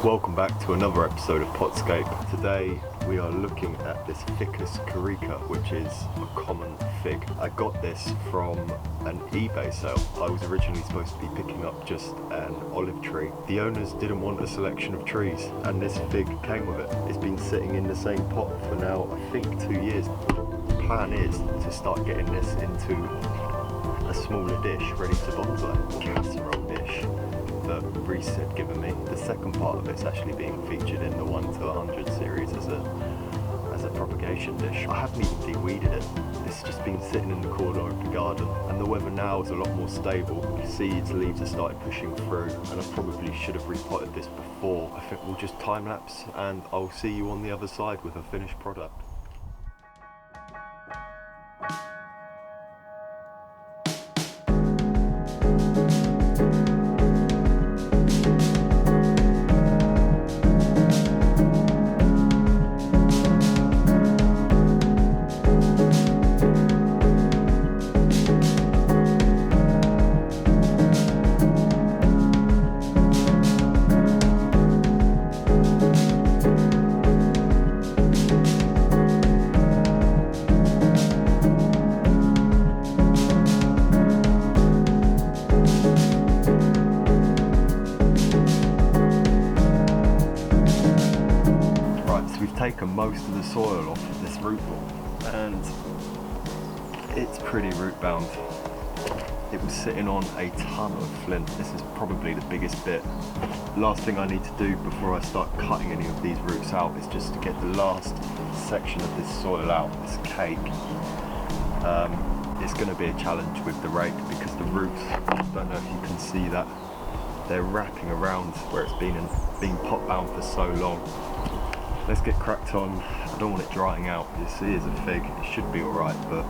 Welcome back to another episode of POTSCAPE. Today we are looking at this Ficus carica, which is a common fig. I got this from an eBay sale. I was originally supposed to be picking up just an olive tree. The owners didn't want a selection of trees, and this fig came with it. It's been sitting in the same pot for now, I think, 2 years. The plan is to start getting this into a smaller dish ready to bonsai, casserole dish that Reese had given me. The second part of it's actually being featured in the 1 to 100 series as a propagation dish. I haven't even de-weeded it. It's just been sitting in the corner of the garden, and the weather now is a lot more stable. Seeds, leaves are starting pushing through, and I probably should have repotted this before. I think we'll just time lapse and I'll see you on the other side with a finished product. Taken most of the soil off of this root ball, and it's pretty root bound. It was sitting on a ton of flint. This is probably the biggest bit. Last thing I need to do before I start cutting any of these roots out is just to get the last section of this soil out, this cake. It's going to be a challenge with the rake because the roots, I don't know if you can see that, they're wrapping around where it's been pot bound for so long. Let's get cracked on. I don't want it drying out. You see, it's a fig. It should be alright, but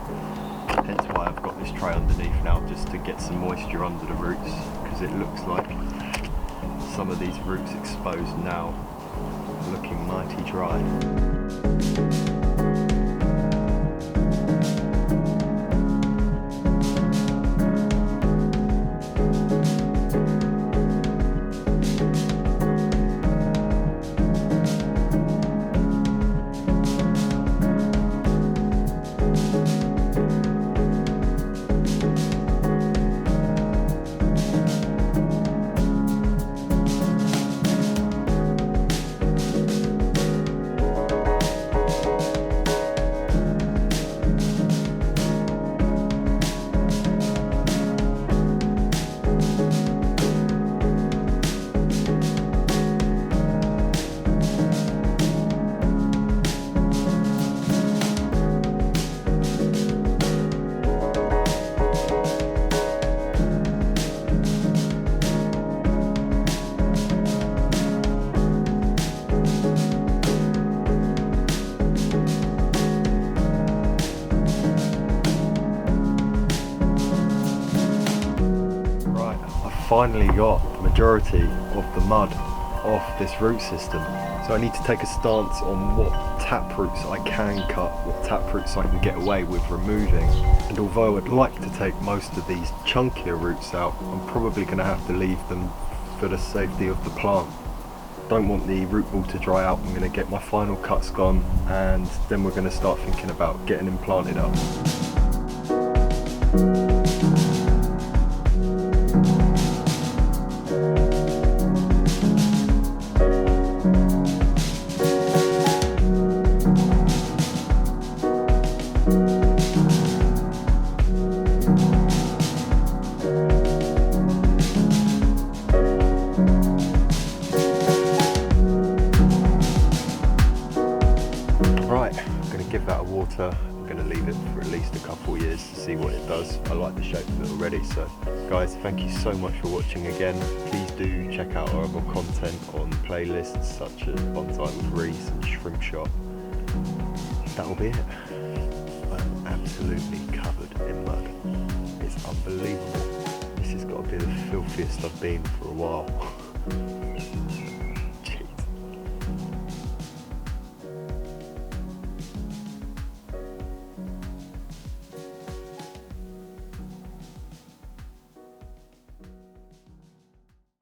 hence why I've got this tray underneath now, just to get some moisture under the roots, because it looks like some of these roots exposed now are looking mighty dry. Finally got the majority of the mud off this root system, so I need to take a stance on what taproots I can cut, what taproots I can get away with removing. And although I'd like to take most of these chunkier roots out, I'm probably going to have to leave them for the safety of the plant. Don't want the root ball to dry out. I'm going to get my final cuts gone, and then we're going to start thinking about getting them planted up. Give that a water. I'm going to leave it for at least a couple of years to see what it does. I like the shape of it already. So guys, thank you so much for watching again. Please do check out our other content on playlists such as Bonsai with Reese and Shrimp Shop. That'll be it. I'm absolutely covered in mud. It's unbelievable. This has got to be the filthiest I've been for a while.